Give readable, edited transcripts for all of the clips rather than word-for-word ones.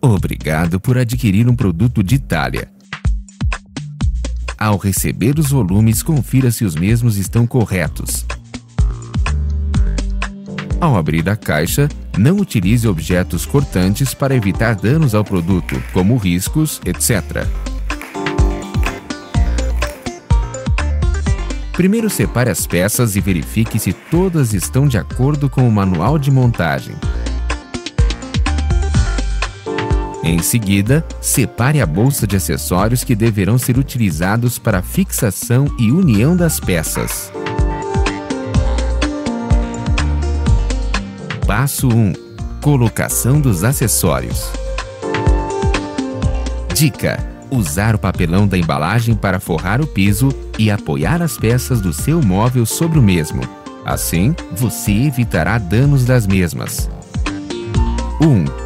Obrigado por adquirir um produto de Itália. Ao receber os volumes, confira se os mesmos estão corretos. Ao abrir a caixa, não utilize objetos cortantes para evitar danos ao produto, como riscos, etc. Primeiro separe as peças e verifique se todas estão de acordo com o manual de montagem. Em seguida, separe a bolsa de acessórios que deverão ser utilizados para a fixação e união das peças. Passo 1. Colocação dos acessórios. Dica: usar o papelão da embalagem para forrar o piso e apoiar as peças do seu móvel sobre o mesmo. Assim, você evitará danos das mesmas. 1.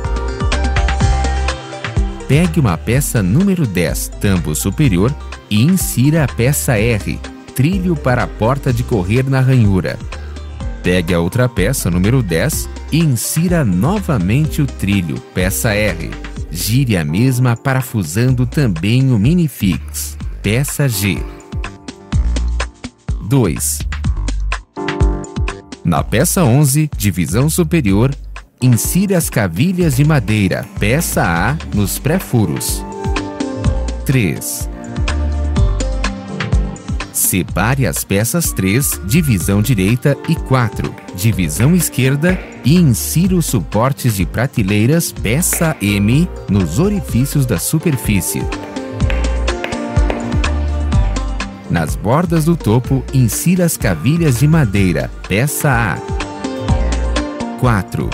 Pegue uma peça número 10, tampo superior, e insira a peça R, trilho para a porta de correr na ranhura. Pegue a outra peça número 10 e insira novamente o trilho, peça R. Gire a mesma parafusando também o minifix, peça G. 2. Na peça 11, divisão superior, insira as cavilhas de madeira, peça A, nos pré-furos. 3. Separe as peças 3, divisão direita, e 4, divisão esquerda, e insira os suportes de prateleiras, peça M, nos orifícios da superfície. Nas bordas do topo, insira as cavilhas de madeira, peça A. 4.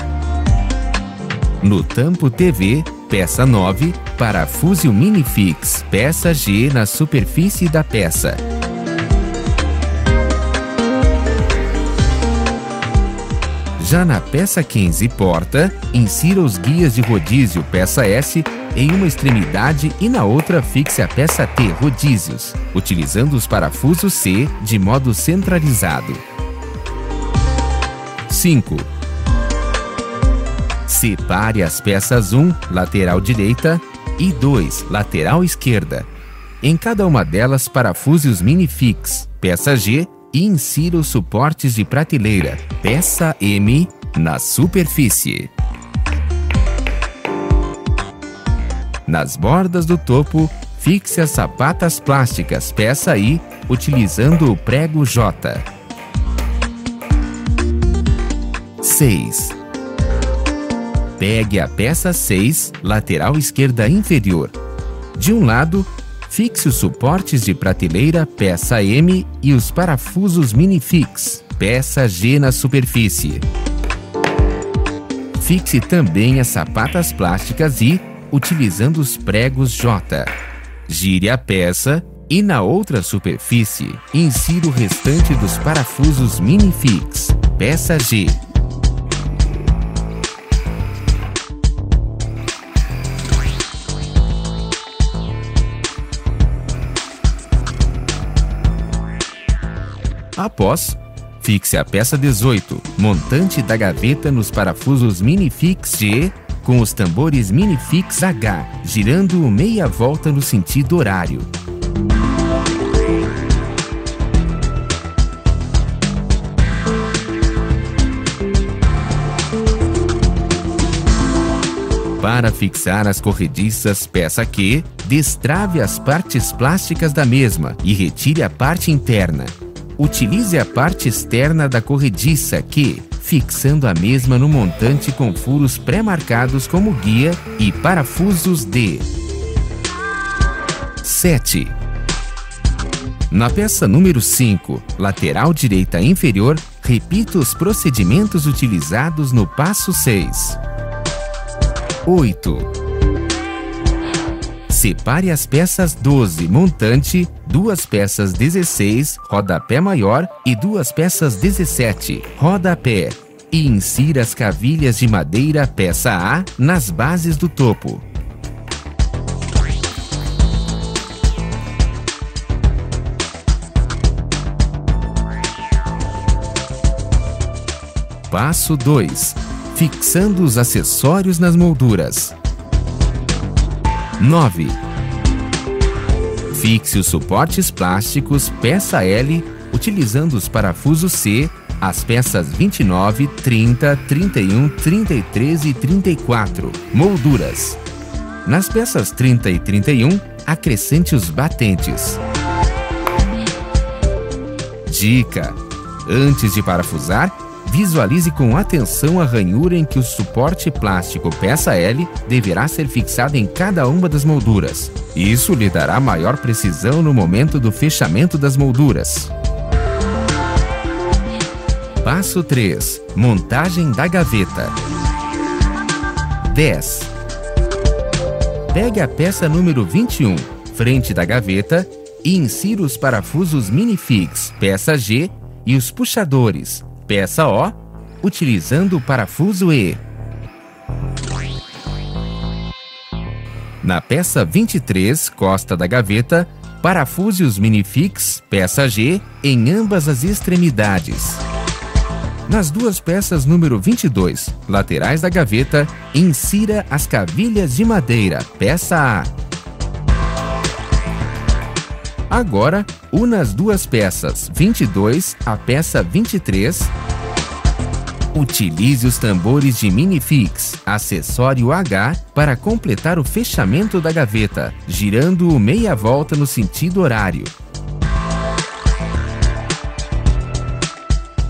No tampo TV, peça 9, parafuse o minifix, peça G na superfície da peça. Já na peça 15 porta, insira os guias de rodízio, peça S, em uma extremidade e na outra fixe a peça T, rodízios, utilizando os parafusos C de modo centralizado. 5. Separe as peças 1, lateral direita, e 2, lateral esquerda. Em cada uma delas, parafuse os minifix, peça G, e insira os suportes de prateleira, peça M, na superfície. Nas bordas do topo, fixe as sapatas plásticas, peça I, utilizando o prego J. 6. Pegue a peça 6, lateral esquerda inferior. De um lado, fixe os suportes de prateleira, peça M, e os parafusos minifix, peça G na superfície. Fixe também as sapatas plásticas I, utilizando os pregos J. Gire a peça e na outra superfície, insira o restante dos parafusos minifix, peça G. Após, fixe a peça 18, montante da gaveta nos parafusos minifix G, com os tambores minifix H, girando-o meia volta no sentido horário. Para fixar as corrediças peça Q, destrave as partes plásticas da mesma e retire a parte interna. Utilize a parte externa da corrediça Q, fixando a mesma no montante com furos pré-marcados como guia e parafusos D. 7. Na peça número 5, lateral direita inferior, repita os procedimentos utilizados no passo 6. 8. Separe as peças 12, montante, 2 peças 16, rodapé maior e 2 peças 17, rodapé, e insira as cavilhas de madeira, peça A, nas bases do topo. Passo 2. Fixando os acessórios nas molduras. 9. Fixe os suportes plásticos peça L, utilizando os parafusos C, as peças 29, 30, 31, 33 e 34. Molduras. Nas peças 30 e 31, acrescente os batentes. Dica: antes de parafusar, visualize com atenção a ranhura em que o suporte plástico peça L deverá ser fixado em cada uma das molduras. Isso lhe dará maior precisão no momento do fechamento das molduras. Passo 3. Montagem da gaveta. 10. Pegue a peça número 21, frente da gaveta, e insira os parafusos minifix, peça G, e os puxadores, peça O, utilizando o parafuso E. Na peça 23, costa da gaveta, parafuse os minifix, peça G, em ambas as extremidades. Nas duas peças número 22, laterais da gaveta, insira as cavilhas de madeira, peça A. Agora, una as duas peças 22 à peça 23. Utilize os tambores de minifix, acessório H, para completar o fechamento da gaveta, girando-o meia volta no sentido horário.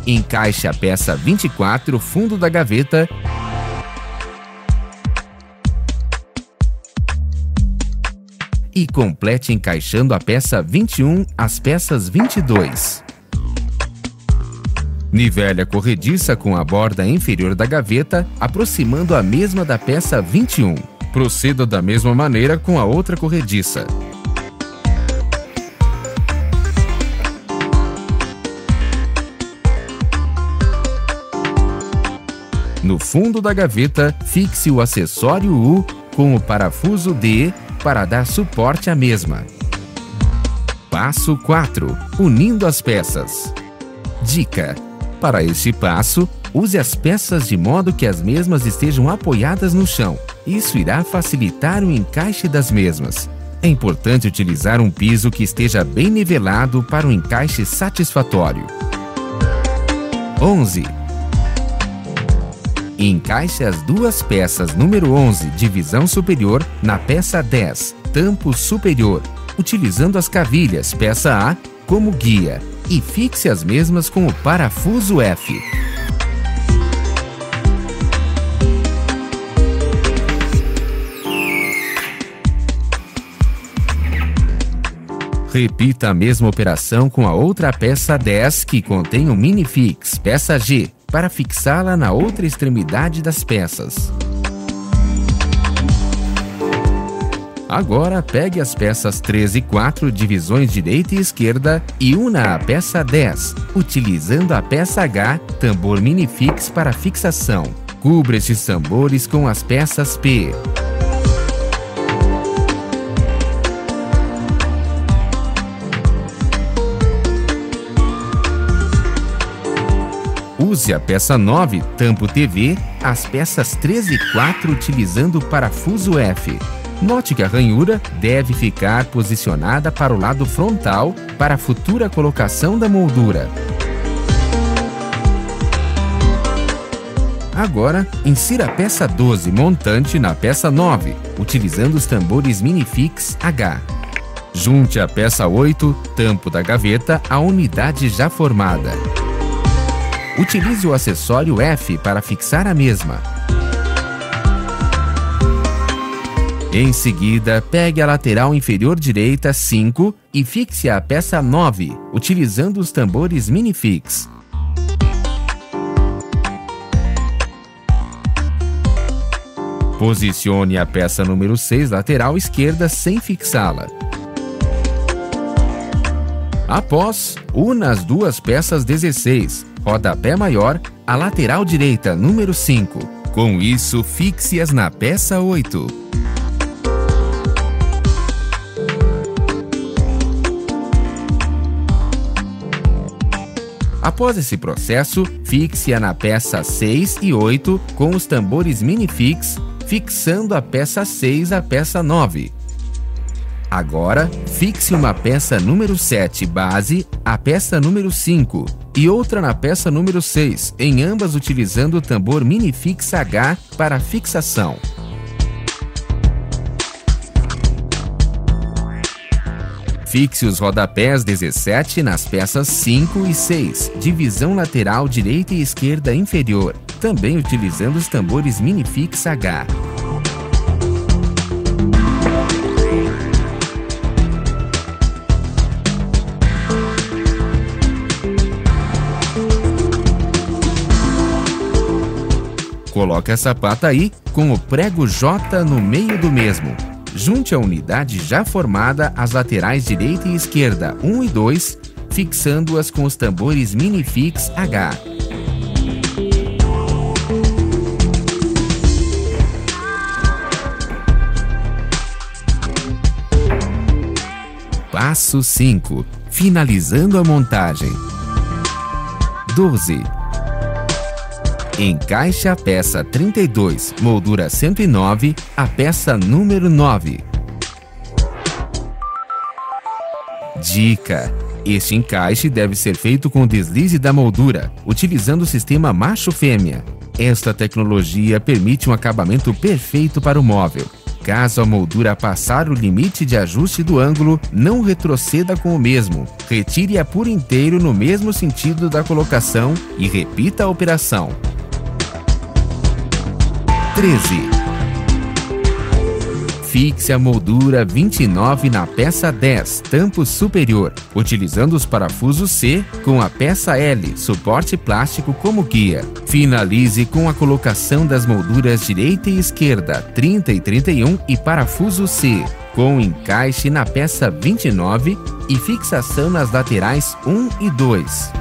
Encaixe a peça 24, fundo da gaveta, e complete encaixando a peça 21 às peças 22. Nivele a corrediça com a borda inferior da gaveta, aproximando a mesma da peça 21. Proceda da mesma maneira com a outra corrediça. No fundo da gaveta, fixe o acessório U com o parafuso D para dar suporte à mesma. Passo 4. Unindo as peças. Dica: para este passo, use as peças de modo que as mesmas estejam apoiadas no chão. Isso irá facilitar o encaixe das mesmas. É importante utilizar um piso que esteja bem nivelado para um encaixe satisfatório. 11. Encaixe as duas peças número 11, divisão superior, na peça 10, tampo superior, utilizando as cavilhas, peça A, como guia, e fixe as mesmas com o parafuso F. Repita a mesma operação com a outra peça 10 que contém o minifix, peça G, para fixá-la na outra extremidade das peças. Agora, pegue as peças 3 e 4, divisões direita e esquerda, e una a peça 10, utilizando a peça H, tambor minifix para fixação. Cubra estes tambores com as peças P. Use a peça 9, tampo TV, as peças 13 e 4 utilizando o parafuso F. Note que a ranhura deve ficar posicionada para o lado frontal para a futura colocação da moldura. Agora, insira a peça 12 montante na peça 9, utilizando os tambores minifix H. Junte a peça 8, tampo da gaveta, à unidade já formada. Utilize o acessório F para fixar a mesma. Em seguida, pegue a lateral inferior direita 5 e fixe a peça 9, utilizando os tambores minifix. Posicione a peça número 6 lateral esquerda sem fixá-la. Após, una as duas peças 16, rodapé maior, a lateral direita número 5. Com isso, fixe-as na peça 8. Após esse processo, fixe-a na peça 6 e 8 com os tambores minifix, fixando a peça 6 à peça 9. Agora, fixe uma peça número 7 base à peça número 5 e outra na peça número 6, em ambas utilizando o tambor Minifix H para fixação. Fixe os rodapés 17 nas peças 5 e 6, divisão lateral direita e esquerda inferior, também utilizando os tambores Minifix H. Coloque a sapata aí com o prego J no meio do mesmo. Junte a unidade já formada às laterais direita e esquerda 1 e 2, fixando-as com os tambores Minifix H. Passo 5. Finalizando a montagem. 12. Encaixe a peça 32, moldura 109, a peça número 9. Dica: este encaixe deve ser feito com deslize da moldura, utilizando o sistema macho-fêmea. Esta tecnologia permite um acabamento perfeito para o móvel. Caso a moldura passar o limite de ajuste do ângulo, não retroceda com o mesmo. Retire-a por inteiro no mesmo sentido da colocação e repita a operação. 13. Fixe a moldura 29 na peça 10, tampo superior, utilizando os parafusos C com a peça L, suporte plástico como guia. Finalize com a colocação das molduras direita e esquerda, 30 e 31 e parafuso C, com encaixe na peça 29 e fixação nas laterais 1 e 2.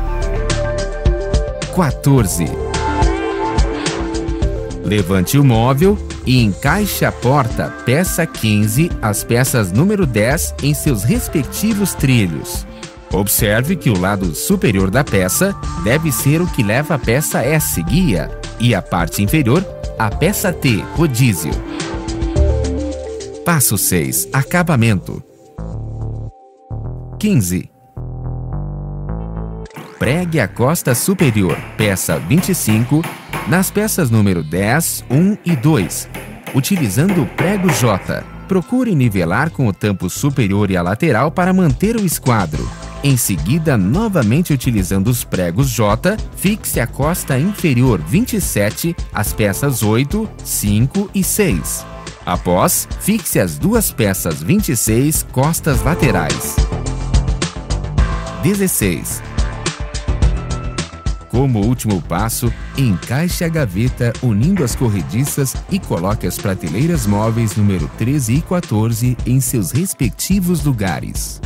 14. Levante o móvel e encaixe a porta peça 15, as peças número 10 em seus respectivos trilhos. Observe que o lado superior da peça deve ser o que leva a peça S, guia, e a parte inferior, a peça T, rodízio. Passo 6. Acabamento. 15. Pregue a costa superior, peça 25, nas peças número 10, 1 e 2, utilizando o prego J. Procure nivelar com o tampo superior e a lateral para manter o esquadro. Em seguida, novamente utilizando os pregos J, fixe a costa inferior 27, as peças 8, 5 e 6. Após, fixe as duas peças 26, costas laterais. 16. Como último passo, encaixe a gaveta unindo as corrediças e coloque as prateleiras móveis número 13 e 14 em seus respectivos lugares.